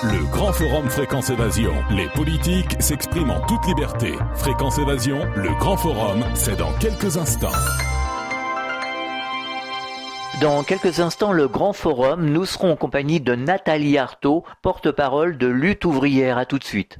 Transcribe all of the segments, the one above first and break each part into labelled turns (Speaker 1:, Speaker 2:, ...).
Speaker 1: Le grand forum Fréquence Évasion. Les politiques s'expriment en toute liberté. Fréquence Évasion, le grand forum, c'est dans quelques instants.
Speaker 2: Dans quelques instants, le grand forum, nous serons en compagnie de Nathalie Arthaud, porte-parole de Lutte ouvrière. À tout de suite.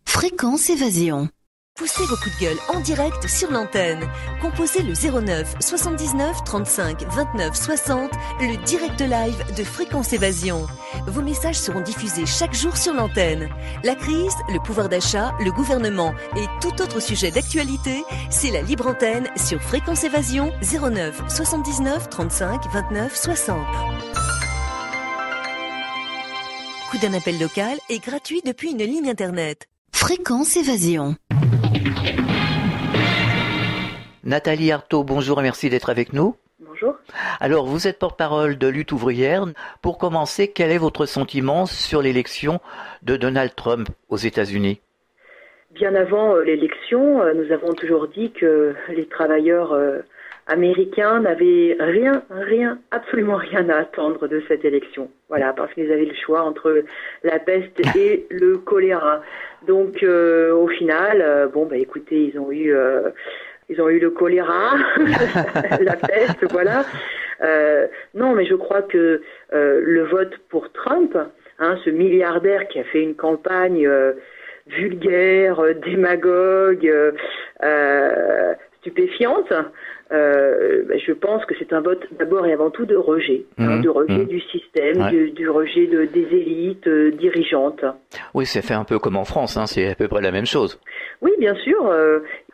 Speaker 3: Fréquence Évasion.
Speaker 4: Poussez vos coups de gueule en direct sur l'antenne. Composez le 09 79 35 29 60, le direct live de Fréquence Évasion. Vos messages seront diffusés chaque jour sur l'antenne. La crise, le pouvoir d'achat, le gouvernement et tout autre sujet d'actualité, c'est la libre antenne sur Fréquence Évasion 09 79 35 29 60. Coup d'un appel local est gratuit depuis une ligne internet.
Speaker 3: Fréquence Évasion.
Speaker 2: Nathalie Arthaud, bonjour et merci d'être avec nous.
Speaker 5: Bonjour.
Speaker 2: Alors, vous êtes porte-parole de Lutte ouvrière. Pour commencer, quel est votre sentiment sur l'élection de Donald Trump aux États-Unis ?
Speaker 5: Bien avant l'élection, nous avons toujours dit que les travailleurs américains n'avaient absolument rien à attendre de cette élection. Voilà, parce qu'ils avaient le choix entre la peste et le choléra. Donc, au final, écoutez, ils ont eu le choléra, la peste, voilà. Non, mais je crois que le vote pour Trump, ce milliardaire qui a fait une campagne vulgaire, démagogue, stupéfiante, je pense que c'est un vote d'abord et avant tout de rejet, de rejet du système, du rejet des élites dirigeantes.
Speaker 2: Oui, c'est fait un peu comme en France, c'est à peu près la même chose.
Speaker 5: Oui, bien sûr.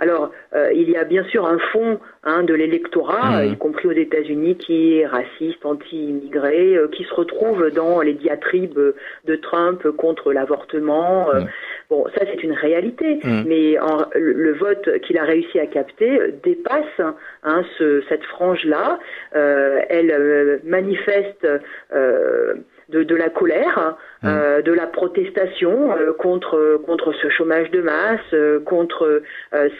Speaker 5: Il y a bien sûr un fond de l'électorat, y compris aux États-Unis, qui est raciste, anti-immigré, qui se retrouve dans les diatribes de Trump contre l'avortement. Bon, ça c'est une réalité, mais le vote qu'il a réussi à capter dépasse cette frange-là. Elle manifeste de la colère, de la protestation contre ce chômage de masse, contre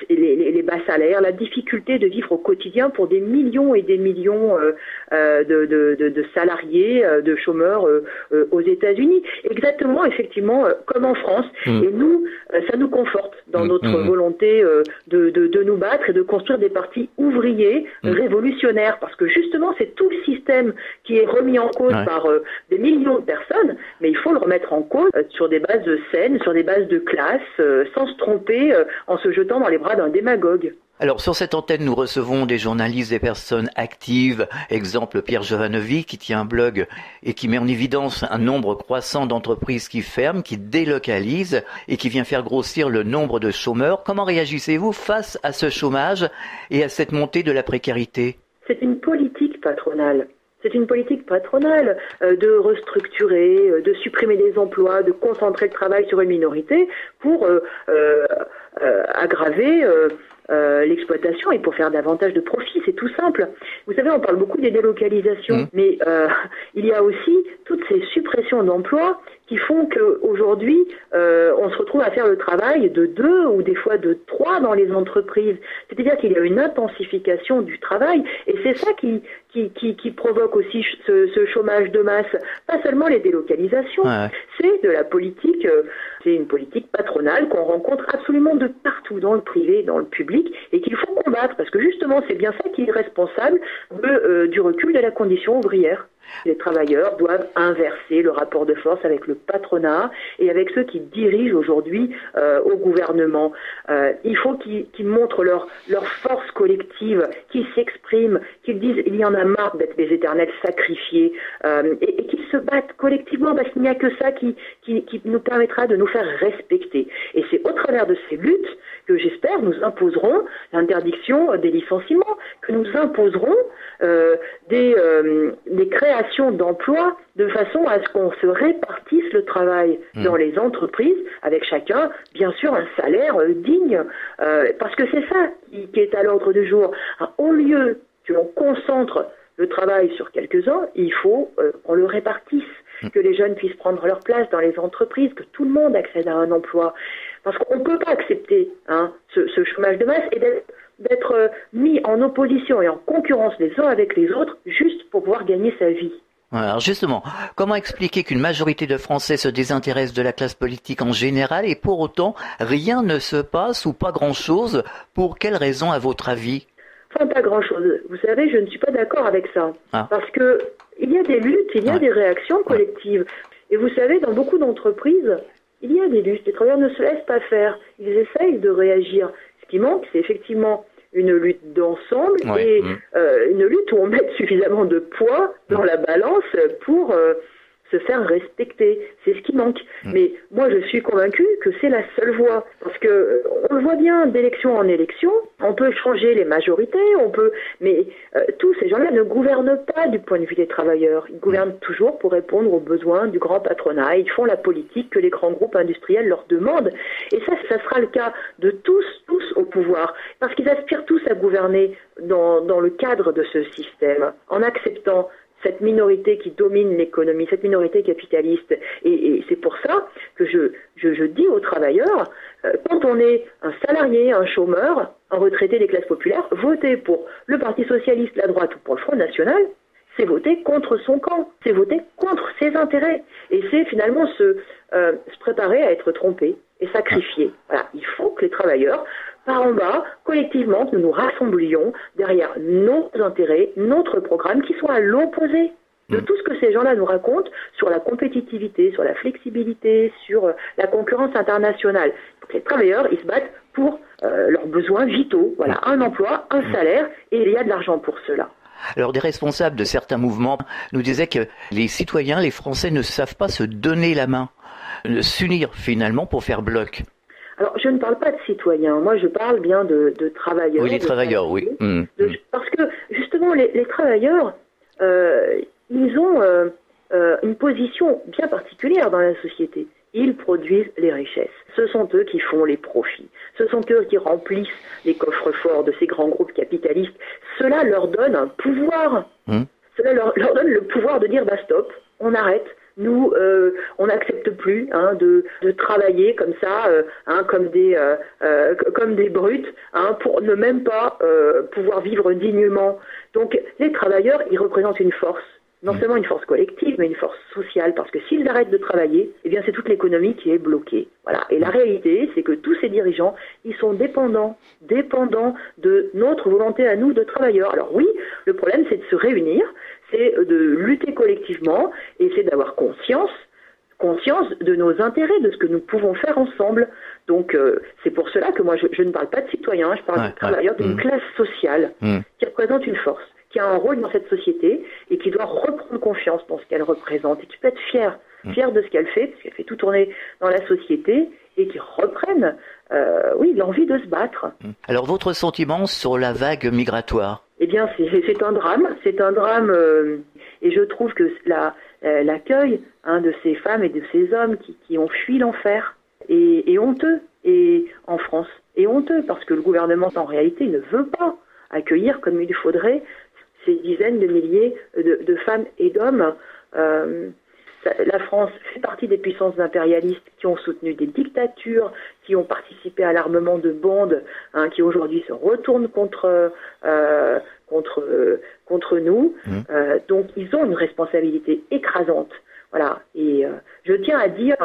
Speaker 5: les bas salaires, la difficulté de vivre au quotidien pour des millions et des millions de salariés, de chômeurs aux États-Unis. Exactement, effectivement, comme en France. Et nous, ça nous conforte dans notre volonté de nous battre et de construire des partis ouvriers révolutionnaires, parce que justement, c'est tout le système qui est remis en cause par des millions de personnes, mais il faut le remettre en cause sur des bases saines, sur des bases de classe, sans se tromper, en se jetant dans les bras d'un démagogue.
Speaker 2: Alors, sur cette antenne, nous recevons des journalistes, des personnes actives. Exemple, Pierre Jovanovic, qui tient un blog et qui met en évidence un nombre croissant d'entreprises qui ferment, qui délocalisent et qui vient faire grossir le nombre de chômeurs. Comment réagissez-vous face à ce chômage et à cette montée de la précarité ?
Speaker 5: C'est une politique patronale. C'est une politique patronale de restructurer, de supprimer des emplois, de concentrer le travail sur une minorité pour aggraver l'exploitation et pour faire davantage de profit. C'est tout simple. Vous savez, on parle beaucoup des délocalisations, mais il y a aussi toutes ces suppressions d'emplois qui font qu'aujourd'hui, on se retrouve à faire le travail de 2 ou des fois de 3 dans les entreprises. C'est-à-dire qu'il y a une intensification du travail et c'est ça qui provoque aussi ce chômage de masse. Pas seulement les délocalisations, c'est de la politique, c'est une politique patronale qu'on rencontre absolument de partout, dans le privé, dans le public, et qu'il faut combattre, parce que justement, c'est bien ça qui est responsable du recul de la condition ouvrière. Les travailleurs doivent inverser le rapport de force avec le patronat et avec ceux qui dirigent aujourd'hui au gouvernement. Il faut qu'ils montrent leur force collective, qu'ils s'expriment, qu'ils disent il y en a marre d'être des éternels sacrifiés et qu'ils se battent collectivement, parce qu'il n'y a que ça qui nous permettra de nous faire respecter. Et c'est au travers de ces luttes que j'espère nous imposerons l'interdiction des licenciements, que nous imposerons des créations d'emplois de façon à ce qu'on se répartisse le travail dans les entreprises, avec chacun, bien sûr, un salaire digne, parce que c'est ça qui est à l'ordre du jour. Au lieu que l'on concentre le travail sur quelques-uns, il faut qu'on le répartisse, que les jeunes puissent prendre leur place dans les entreprises, que tout le monde accède à un emploi. Parce qu'on ne peut pas accepter ce chômage de masse et d'être mis en opposition et en concurrence les uns avec les autres juste pour pouvoir gagner sa vie.
Speaker 2: Alors justement, comment expliquer qu'une majorité de Français se désintéressent de la classe politique en général et pour autant rien ne se passe ou pas grand-chose? Pour quelles raisons à votre avis?
Speaker 5: Enfin, pas grand-chose. Vous savez, je ne suis pas d'accord avec ça. Parce que il y a des luttes, il y a des réactions collectives. Et vous savez, dans beaucoup d'entreprises, il y a des luttes. Les travailleurs ne se laissent pas faire. Ils essayent de réagir. Ce qui manque, c'est effectivement une lutte d'ensemble et une lutte où on met suffisamment de poids dans la balance pour se faire respecter. C'est ce qui manque. Mais moi, je suis convaincue que c'est la seule voie. Parce que on le voit bien, d'élection en élection, on peut changer les majorités, mais tous ces gens-là ne gouvernent pas du point de vue des travailleurs. Ils gouvernent toujours pour répondre aux besoins du grand patronat. Ils font la politique que les grands groupes industriels leur demandent. Et ça sera le cas de tous au pouvoir. Parce qu'ils aspirent tous à gouverner dans le cadre de ce système, en acceptant cette minorité qui domine l'économie, cette minorité capitaliste. Et c'est pour ça que je dis aux travailleurs, quand on est un salarié, un chômeur, un retraité des classes populaires, voter pour le Parti socialiste, la droite ou pour le Front national, c'est voter contre son camp, c'est voter contre ses intérêts. Et c'est finalement se préparer à être trompé et sacrifié. Voilà, il faut que les travailleurs, par en bas, collectivement, nous nous rassemblions derrière nos intérêts, notre programme, qui soit à l'opposé de tout ce que ces gens-là nous racontent sur la compétitivité, sur la flexibilité, sur la concurrence internationale. Donc, les travailleurs, ils se battent pour leurs besoins vitaux. Voilà, un emploi, un salaire, et il y a de l'argent pour cela.
Speaker 2: Alors, des responsables de certains mouvements nous disaient que les citoyens, les Français, ne savent pas se donner la main, s'unir finalement pour faire bloc.
Speaker 5: Alors, je ne parle pas de citoyens, moi je parle bien de travailleurs.
Speaker 2: Oui, les travailleurs, oui.
Speaker 5: Parce que, justement, les travailleurs, ils ont une position bien particulière dans la société. Ils produisent les richesses. Ce sont eux qui font les profits. Ce sont eux qui remplissent les coffres-forts de ces grands groupes capitalistes. Cela leur donne un pouvoir. Cela leur donne le pouvoir de dire, bah stop, on arrête. Nous, on n'accepte plus de travailler comme ça, comme des brutes, pour ne même pas pouvoir vivre dignement. Donc, les travailleurs, ils représentent une force, non seulement une force collective, mais une force sociale, parce que s'ils arrêtent de travailler, eh bien, c'est toute l'économie qui est bloquée. Voilà. Et la réalité, c'est que tous ces dirigeants, ils sont dépendants de notre volonté à nous de travailleurs. Alors oui, le problème, c'est de se réunir, c'est de lutter collectivement et c'est d'avoir conscience de nos intérêts, de ce que nous pouvons faire ensemble. Donc c'est pour cela que moi je ne parle pas de citoyens, je parle de travailleurs d'une classe sociale qui représente une force, qui a un rôle dans cette société et qui doit reprendre confiance dans ce qu'elle représente et qui peut être fière de ce qu'elle fait, parce qu'elle fait tout tourner dans la société et qui reprenne l'envie de se battre.
Speaker 2: Alors votre sentiment sur la vague migratoire? Eh
Speaker 5: bien, c'est un drame. Et je trouve que l'accueil de ces femmes et de ces hommes qui ont fui l'enfer est honteux et en France. Et honteux parce que le gouvernement, en réalité, ne veut pas accueillir comme il faudrait ces dizaines de milliers de femmes et d'hommes. La France fait partie des puissances impérialistes qui ont soutenu des dictatures, qui ont participé à l'armement de bandes, qui aujourd'hui se retournent contre nous. Donc ils ont une responsabilité écrasante. Voilà. Et je tiens à dire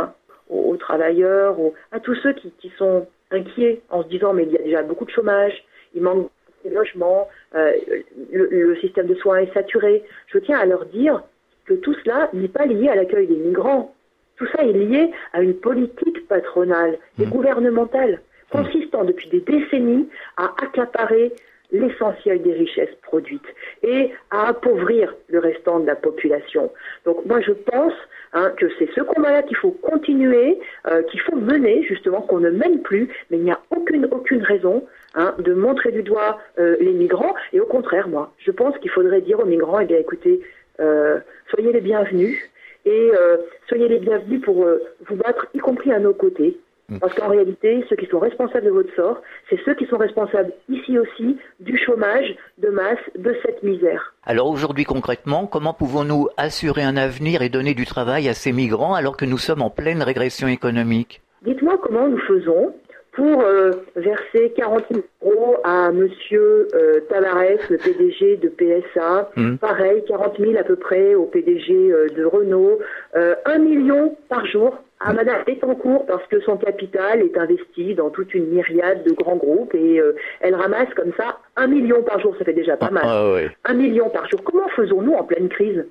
Speaker 5: aux travailleurs, à tous ceux qui sont inquiets en se disant mais il y a déjà beaucoup de chômage, il manque de logements, le système de soins est saturé. Je tiens à leur dire que tout cela n'est pas lié à l'accueil des migrants. Tout ça est lié à une politique patronale et gouvernementale, consistant depuis des décennies à accaparer l'essentiel des richesses produites et à appauvrir le restant de la population. Donc moi je pense que c'est ce combat-là qu'il faut continuer, qu'il faut mener justement, qu'on ne mène plus, mais il n'y a aucune raison de montrer du doigt les migrants. Et au contraire, moi, je pense qu'il faudrait dire aux migrants, eh bien écoutez, soyez les bienvenus et soyez les bienvenus pour vous battre, y compris à nos côtés. Parce qu'en réalité, ceux qui sont responsables de votre sort, c'est ceux qui sont responsables ici aussi du chômage de masse, de cette misère.
Speaker 2: Alors aujourd'hui concrètement, comment pouvons-nous assurer un avenir et donner du travail à ces migrants alors que nous sommes en pleine régression économique?
Speaker 5: Dites-moi comment nous faisons pour verser 40 000 € à monsieur Tavares, le PDG de PSA. Pareil, 40 000 à peu près au PDG de Renault. 1 million par jour à madame Bettencourt parce que son capital est investi dans toute une myriade de grands groupes et elle ramasse comme ça 1 million par jour. Ça fait déjà pas mal. 1 million par jour. Comment faisons-nous en pleine crise?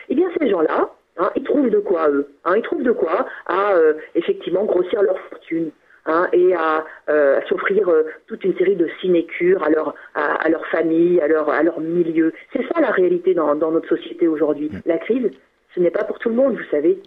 Speaker 5: Eh bien, ces gens-là, ils trouvent de quoi, eux. Ils trouvent de quoi à effectivement grossir leur fortune. Et à s'offrir toute une série de sinécures à leur famille, à leur milieu. C'est ça la réalité dans notre société aujourd'hui. La crise, ce n'est pas pour tout le monde, vous savez.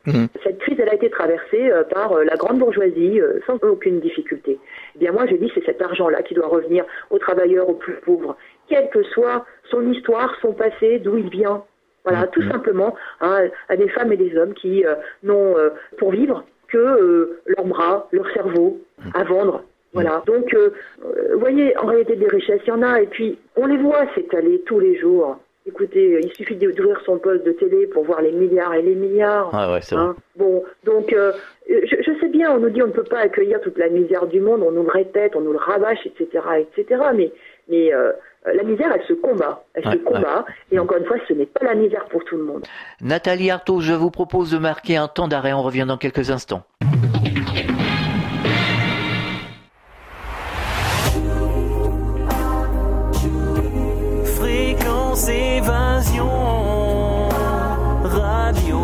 Speaker 5: Cette crise, elle a été traversée par la grande bourgeoisie sans aucune difficulté. Eh bien moi, je dis c'est cet argent-là qui doit revenir aux travailleurs, aux plus pauvres, quelle que soit son histoire, son passé, d'où il vient. Voilà, tout simplement, à des femmes et des hommes qui n'ont pour vivre que leurs bras, leur cerveau à vendre. Voilà. Donc, vous voyez, en réalité, des richesses, il y en a, et puis on les voit s'étaler tous les jours. Écoutez, il suffit d'ouvrir son poste de télé pour voir les milliards et les milliards.
Speaker 2: Ah ouais, c'est vrai.
Speaker 5: Bon, donc, je sais bien, on nous dit on ne peut pas accueillir toute la misère du monde, on nous le répète, on nous le rabâche, etc., etc., mais la misère, elle se combat. Et encore une fois, ce n'est pas la misère pour tout le monde.
Speaker 2: Nathalie Arthaud, je vous propose de marquer un temps d'arrêt. On revient dans quelques instants.
Speaker 6: Fréquence Évasion Radio.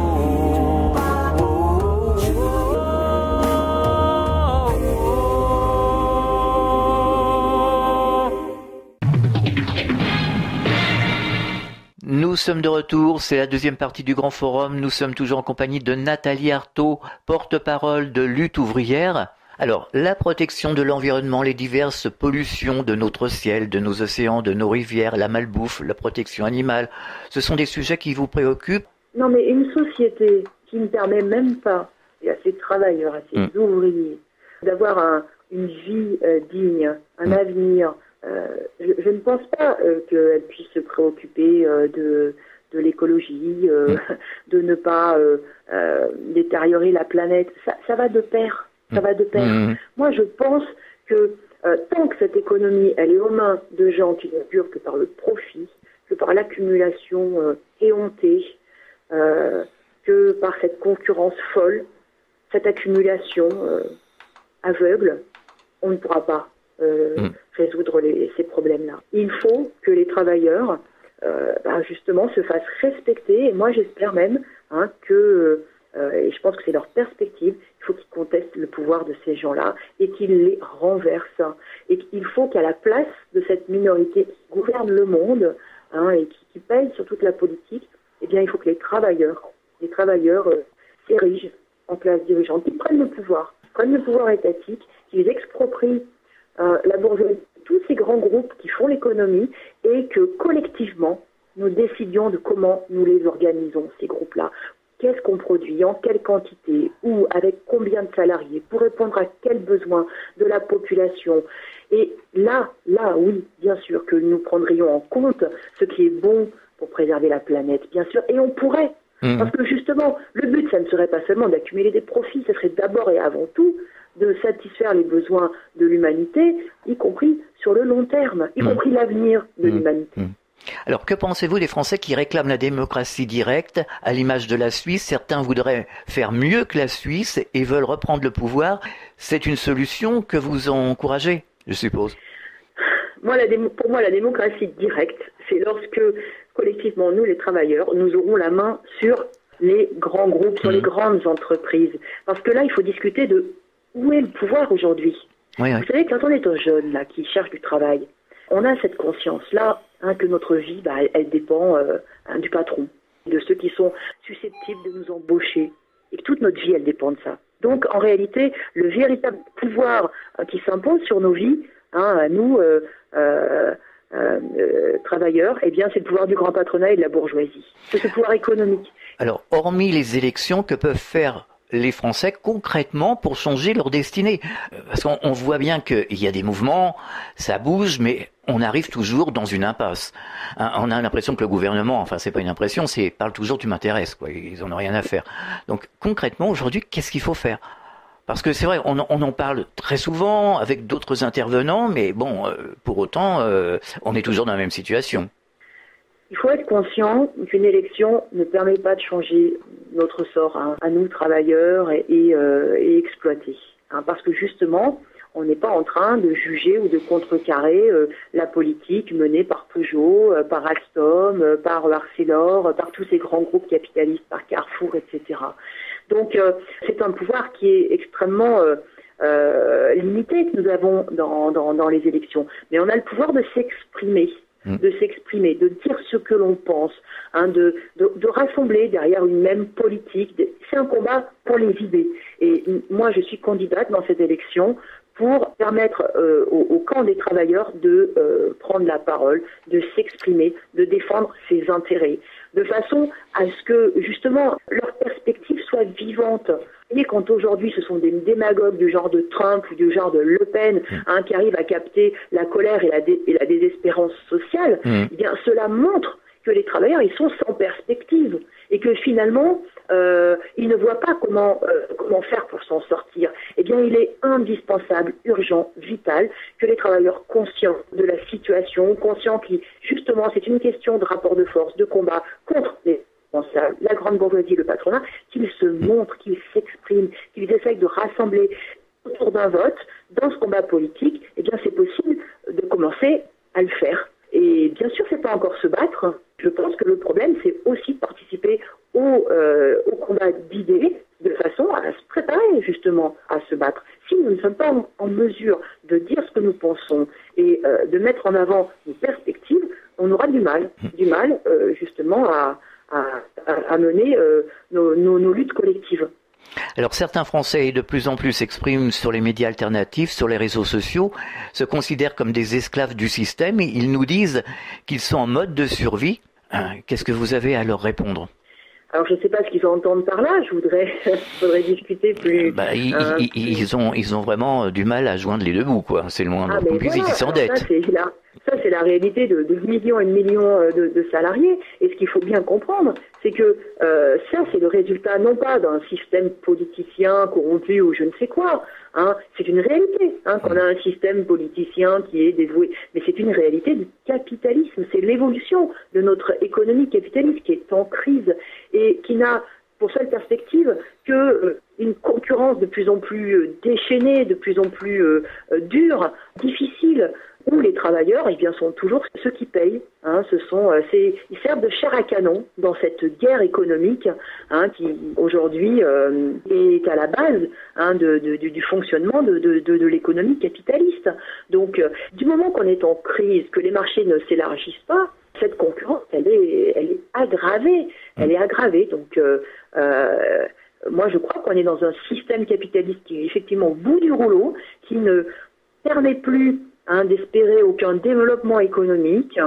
Speaker 2: Nous sommes de retour, c'est la deuxième partie du Grand Forum. Nous sommes toujours en compagnie de Nathalie Arthaud, porte-parole de Lutte ouvrière. Alors, la protection de l'environnement, les diverses pollutions de notre ciel, de nos océans, de nos rivières, la malbouffe, la protection animale, ce sont des sujets qui vous préoccupent?
Speaker 5: Non, mais une société qui ne permet même pas à ses travailleurs, à ses ouvriers, d'avoir une vie digne, un avenir, je ne pense pas qu'elle puisse se préoccuper de l'écologie, de ne pas détériorer la planète. Ça va de pair. Ça va de pair. Moi, je pense que tant que cette économie, elle est aux mains de gens qui ne durent que par le profit, que par l'accumulation éhontée, que par cette concurrence folle, cette accumulation aveugle, on ne pourra pas résoudre ces problèmes-là. Il faut que les travailleurs, justement, se fassent respecter. Et moi, j'espère même que, et je pense que c'est leur perspective, il faut qu'ils contestent le pouvoir de ces gens-là et qu'ils les renversent. Et qu'il faut qu'à la place de cette minorité qui gouverne le monde et qui paye sur toute la politique, eh bien, il faut que les travailleurs s'érigent en classe dirigeante, qui prennent le pouvoir étatique, qui les exproprient la bourgeoisie, tous ces grands groupes qui font l'économie, et que collectivement, nous décidions de comment nous les organisons, ces groupes-là. Qu'est-ce qu'on produit, en quelle quantité, où, avec combien de salariés, pour répondre à quels besoins de la population. Et là, oui, bien sûr que nous prendrions en compte ce qui est bon pour préserver la planète, bien sûr, et on pourrait. Parce que justement, le but, ça ne serait pas seulement d'accumuler des profits, ce serait d'abord et avant tout de satisfaire les besoins de l'humanité, y compris sur le long terme, y compris l'avenir de l'humanité.
Speaker 2: Alors, que pensez-vous des Français qui réclament la démocratie directe, à l'image de la Suisse? Certains voudraient faire mieux que la Suisse et veulent reprendre le pouvoir. C'est une solution que vous encouragez, je suppose.
Speaker 5: Pour moi, la démocratie directe, c'est lorsque, collectivement, nous, les travailleurs, nous aurons la main sur les grands groupes, sur les grandes entreprises. Parce que là, il faut discuter de où est le pouvoir aujourd'hui.
Speaker 2: Oui.
Speaker 5: Vous savez, quand on est un jeune là, qui cherche du travail, on a cette conscience-là que notre vie, elle dépend du patron, de ceux qui sont susceptibles de nous embaucher, et que toute notre vie, elle dépend de ça. Donc, en réalité, le véritable pouvoir qui s'impose sur nos vies, à nous, travailleurs, eh bien, c'est le pouvoir du grand patronat et de la bourgeoisie. C'est ce pouvoir économique.
Speaker 2: Alors, hormis les élections, que peuvent faire les Français concrètement pour changer leur destinée? Parce qu'on voit bien qu'il y a des mouvements, ça bouge, mais on arrive toujours dans une impasse. On a l'impression que le gouvernement, enfin c'est pas une impression, parle toujours tu m'intéresses, quoi. Ils en ont rien à faire. Donc concrètement aujourd'hui, qu'est-ce qu'il faut faire? Parce que c'est vrai, on en parle très souvent avec d'autres intervenants, mais bon, pour autant, on est toujours dans la même situation.
Speaker 5: Il faut être conscient qu'une élection ne permet pas de changer notre sort, à nous travailleurs et exploités. Parce que justement, on n'est pas en train de juger ou de contrecarrer la politique menée par Peugeot, par Alstom, par Arcelor, par tous ces grands groupes capitalistes, par Carrefour, etc. Donc c'est un pouvoir qui est extrêmement limité que nous avons dans les élections. Mais on a le pouvoir de s'exprimer, de dire ce que l'on pense, de rassembler derrière une même politique. C'est un combat pour les idées. Et moi, je suis candidate dans cette élection pour permettre au camp des travailleurs de prendre la parole, de s'exprimer, de défendre ses intérêts, de façon à ce que, justement, leur perspective soit vivante. Vous voyez, quand aujourd'hui, ce sont des démagogues du genre de Trump ou du genre de Le Pen qui arrivent à capter la colère et la désespérance sociale, eh bien, cela montre que les travailleurs, ils sont sans perspective et que finalement, ils ne voient pas comment faire pour s'en sortir. Eh bien, il est indispensable, urgent, vital, que les travailleurs conscients de la situation, conscients que, justement, c'est une question de rapport de force, de combat contre les responsables, la grande bourgeoisie, le patronat, qu'ils se montrent, qu'ils s'expriment, qu'ils essayent de rassembler autour d'un vote, dans ce combat politique. Eh bien, c'est possible de commencer à le faire. Et bien sûr, c'est pas encore se battre. Je pense que le problème, c'est aussi de participer au combat d'idées de façon à se préparer justement à se battre. Si nous ne sommes pas en mesure de dire ce que nous pensons et de mettre en avant une perspective, on aura du mal justement à mener nos luttes collectives.
Speaker 2: Alors certains Français, et de plus en plus, s'expriment sur les médias alternatifs, sur les réseaux sociaux, se considèrent comme des esclaves du système. Ils nous disent qu'ils sont en mode de survie. Qu'est-ce que vous avez à leur répondre ?
Speaker 5: Alors je ne sais pas ce qu'ils entendent par là. Faudrait discuter plus.
Speaker 2: Ils ont vraiment du mal à joindre les deux bouts, quoi. C'est le moins qu'on puisse. Ils s'endettent.
Speaker 5: Ça, c'est la réalité de millions et de millions de salariés. Et ce qu'il faut bien comprendre, c'est que ça, c'est le résultat non pas d'un système politicien corrompu ou je ne sais quoi. C'est une réalité qu'on a un système politicien qui est dévoué. Mais c'est une réalité du capitalisme. C'est l'évolution de notre économie capitaliste qui est en crise et qui n'a pour seule perspective que une concurrence de plus en plus déchaînée, de plus en plus dure, difficile, où les travailleurs, sont toujours ceux qui payent. Ils servent de chair à canon dans cette guerre économique qui aujourd'hui est à la base du fonctionnement de l'économie capitaliste. Donc, du moment qu'on est en crise, que les marchés ne s'élargissent pas, cette concurrence, elle est aggravée. Elle est aggravée. Donc, moi, je crois qu'on est dans un système capitaliste qui est effectivement au bout du rouleau, qui ne permet plus d'espérer aucun développement économique,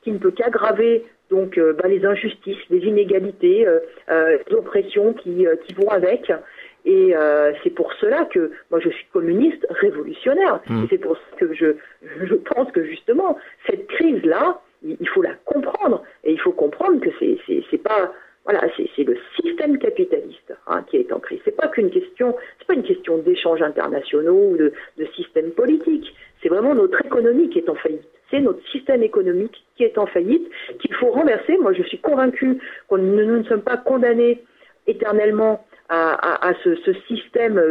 Speaker 5: qui ne peut qu'aggraver donc les injustices, les inégalités, les oppressions qui vont avec. Et c'est pour cela que moi je suis communiste révolutionnaire. Et c'est pour ça que je pense que justement cette crise-là, il faut la comprendre. Et il faut comprendre que c'est pas c'est le système capitaliste qui est en crise. C'est pas une question d'échanges internationaux ou de système politique. C'est vraiment notre économie qui est en faillite. C'est notre système économique qui est en faillite, qu'il faut renverser. Moi, je suis convaincue que nous ne sommes pas condamnés éternellement à ce système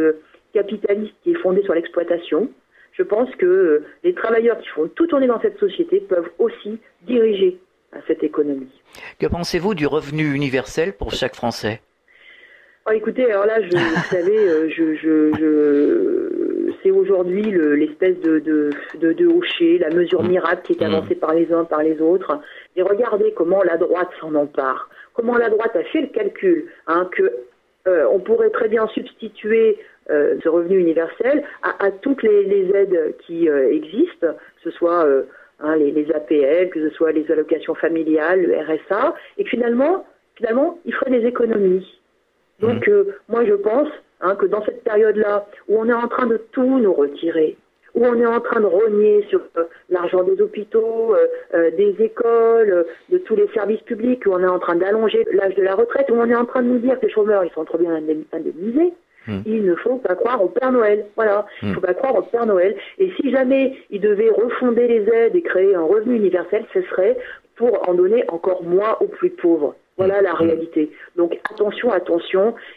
Speaker 5: capitaliste qui est fondé sur l'exploitation. Je pense que les travailleurs qui font tout tourner dans cette société peuvent aussi diriger cette économie.
Speaker 2: Que pensez-vous du revenu universel pour chaque Français ?
Speaker 5: Écoutez, alors là, vous savez, c'est aujourd'hui l'espèce de hocher, la mesure miracle qui est avancée par les uns, par les autres. Et regardez comment la droite s'en empare. Comment la droite a fait le calcul que on pourrait très bien substituer ce revenu universel à toutes les aides qui existent, que ce soit les APL, que ce soit les allocations familiales, le RSA, et que finalement, il ferait des économies. Donc, moi, je pense que dans cette période-là, où on est en train de tout nous retirer, où on est en train de rogner sur l'argent des hôpitaux, des écoles, de tous les services publics, où on est en train d'allonger l'âge de la retraite, où on est en train de nous dire que les chômeurs, ils sont trop bien indemnisés, Il ne faut pas croire au Père Noël. Voilà, il ne faut pas croire au Père Noël. Et si jamais il devait refonder les aides et créer un revenu universel, ce serait pour en donner encore moins aux plus pauvres. Voilà la réalité. Donc attention,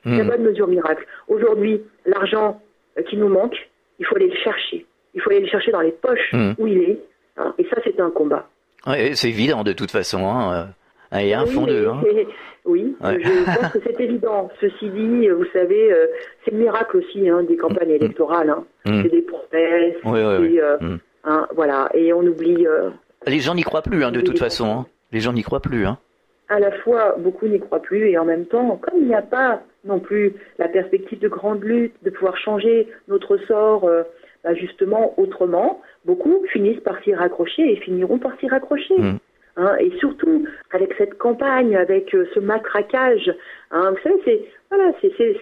Speaker 5: il n'y a pas de mesure miracle. Aujourd'hui, l'argent qui nous manque, il faut aller le chercher. Il faut aller le chercher dans les poches où il est. Hein. Et ça, c'est un combat.
Speaker 2: Ouais, c'est évident de toute façon. Il y a un fond d'eux.
Speaker 5: Oui, je pense que c'est évident. Ceci dit, vous savez, c'est le miracle aussi des campagnes électorales. C'est des promesses. Voilà. Et on oublie...
Speaker 2: les gens n'y croient plus, de toute façon. Les gens n'y croient plus.
Speaker 5: À la fois, beaucoup n'y croient plus, et en même temps, comme il n'y a pas non plus la perspective de grande lutte, de pouvoir changer notre sort justement autrement, beaucoup finissent par s'y raccrocher et finiront par s'y raccrocher. Et surtout, avec cette campagne, avec ce matraquage, vous savez,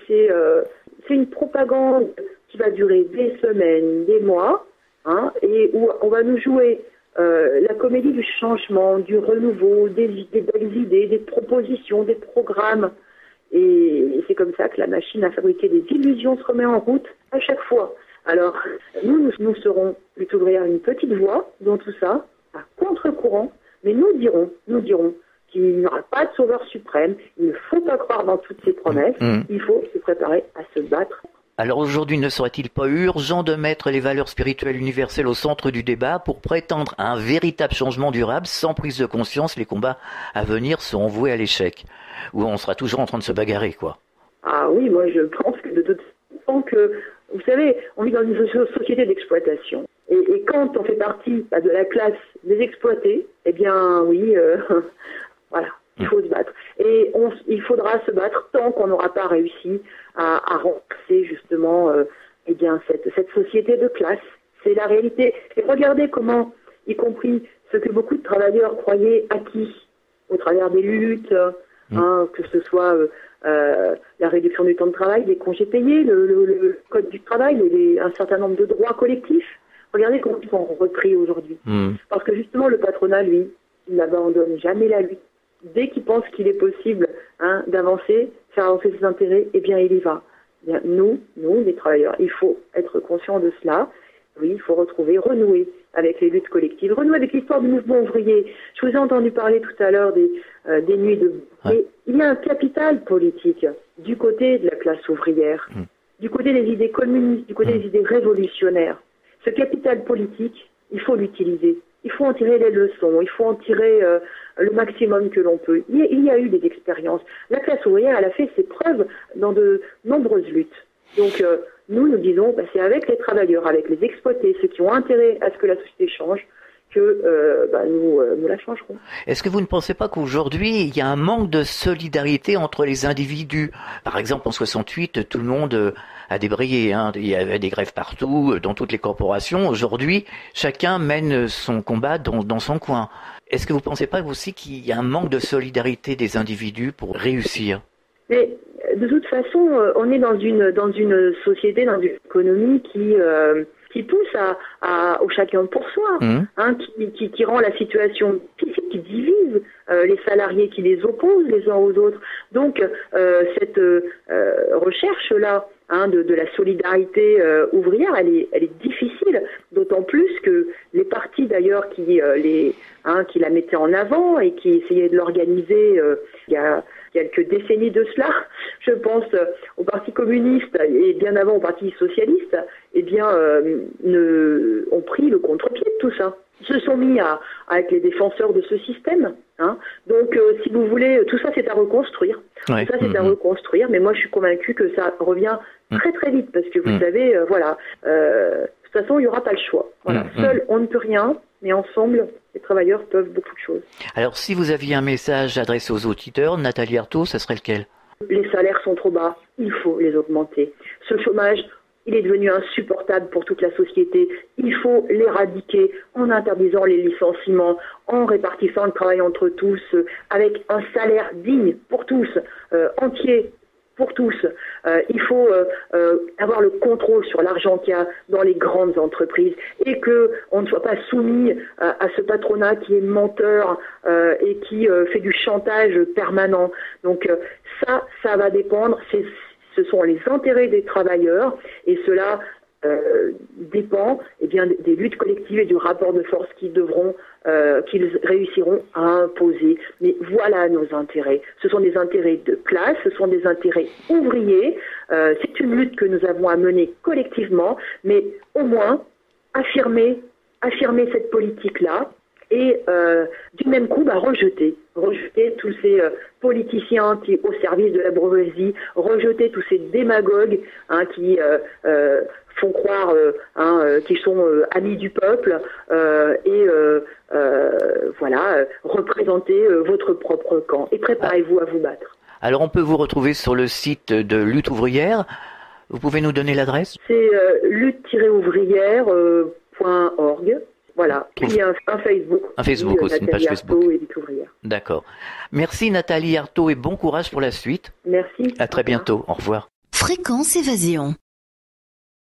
Speaker 5: c'est une propagande qui va durer des semaines, des mois, et où on va nous jouer la comédie du changement, du renouveau, des belles idées, des propositions, des programmes. Et c'est comme ça que la machine à fabriquer des illusions se remet en route à chaque fois. Alors, nous serons plutôt derrière une petite voix dans tout ça, à contre-courant, mais nous dirons qu'il n'y aura pas de sauveur suprême, il ne faut pas croire dans toutes ces promesses, il faut se préparer à se battre.
Speaker 2: Alors aujourd'hui, ne serait-il pas urgent de mettre les valeurs spirituelles universelles au centre du débat pour prétendre à un véritable changement durable? Sans prise de conscience, les combats à venir seront voués à l'échec. Ou on sera toujours en train de se bagarrer, quoi.
Speaker 5: Ah oui, moi je pense que de toute façon que, vous savez, on vit dans une société d'exploitation. Et quand on fait partie de la classe des exploités, eh bien oui, voilà, il faut se battre. Et il faudra se battre tant qu'on n'aura pas réussi à renforcer justement cette société de classe. C'est la réalité. Et regardez comment, y compris ce que beaucoup de travailleurs croyaient acquis au travers des luttes, que ce soit la réduction du temps de travail, les congés payés, le code du travail, un certain nombre de droits collectifs. Regardez comment ils sont repris aujourd'hui. Parce que justement, le patronat, lui, il n'abandonne jamais la lutte. Dès qu'il pense qu'il est possible d'avancer, faire avancer ses intérêts, eh bien, il y va. Eh bien, nous, les travailleurs, il faut être conscients de cela. Oui, il faut renouer avec les luttes collectives, renouer avec l'histoire du mouvement ouvrier. Je vous ai entendu parler tout à l'heure des nuits de... Et il y a un capital politique du côté de la classe ouvrière, du côté des idées communistes, du côté des idées révolutionnaires. Ce capital politique, il faut l'utiliser. Il faut en tirer les leçons, il faut en tirer le maximum que l'on peut. Il y a eu des expériences. La classe ouvrière, elle a fait ses preuves dans de nombreuses luttes. Donc, nous disons, c'est avec les travailleurs, avec les exploités, ceux qui ont intérêt à ce que la société change, que nous la changerons.
Speaker 2: Est-ce que vous ne pensez pas qu'aujourd'hui, il y a un manque de solidarité entre les individus? Par exemple, en 68, tout le monde a débrayé. Il y avait des grèves partout, dans toutes les corporations. Aujourd'hui, chacun mène son combat dans son coin. Est-ce que vous ne pensez pas aussi qu'il y a un manque de solidarité des individus pour réussir?
Speaker 5: Mais de toute façon, on est dans une société, dans une économie qui pousse au chacun pour soi, qui rend la situation difficile, qui divise les salariés, qui les oppose les uns aux autres. Donc cette recherche-là de la solidarité ouvrière, elle est difficile, d'autant plus que les partis d'ailleurs qui la mettaient en avant et qui essayaient de l'organiser il y a quelques décennies de cela, je pense au Parti communiste et bien avant au Parti socialiste, ont pris le contre-pied de tout ça. Ils se sont mis avec les défenseurs de ce système. Donc, si vous voulez, tout ça c'est à reconstruire.
Speaker 2: Ouais.
Speaker 5: Tout ça c'est à reconstruire, mais moi je suis convaincue que ça revient très très vite parce que vous savez, de toute façon il n'y aura pas le choix. Voilà. Seul on ne peut rien, mais ensemble les travailleurs peuvent beaucoup de choses.
Speaker 2: Alors, si vous aviez un message adressé aux auditeurs, Nathalie Arthaud, ça serait lequel?
Speaker 5: Les salaires sont trop bas, il faut les augmenter. Ce chômage, il est devenu insupportable pour toute la société. Il faut l'éradiquer en interdisant les licenciements, en répartissant le travail entre tous, avec un salaire digne pour tous, entier pour tous. Il faut avoir le contrôle sur l'argent qu'il y a dans les grandes entreprises et qu'on ne soit pas soumis à ce patronat qui est menteur et qui fait du chantage permanent. Donc ça va dépendre. ce sont les intérêts des travailleurs, et cela dépend des luttes collectives et du rapport de force qu'ils réussiront à imposer. Mais voilà nos intérêts. Ce sont des intérêts de classe, ce sont des intérêts ouvriers. C'est une lutte que nous avons à mener collectivement, mais au moins affirmer cette politique-là et du même coup rejeter tous ces politiciens qui au service de la bourgeoisie, rejeter tous ces démagogues qui font croire qu'ils sont amis du peuple représenter votre propre camp et préparez-vous à vous battre.
Speaker 2: Alors on peut vous retrouver sur le site de Lutte ouvrière. Vous pouvez nous donner l'adresse ?
Speaker 5: C'est lutte-ouvrière.org. Voilà. Puis il y a un Facebook.
Speaker 2: Un Facebook aussi, une page Facebook.
Speaker 5: Et Lutte ouvrière.
Speaker 2: D'accord. Merci Nathalie Arthaud et bon courage pour la suite.
Speaker 5: Merci.
Speaker 2: À très bientôt. Au revoir.
Speaker 3: Fréquence Évasion.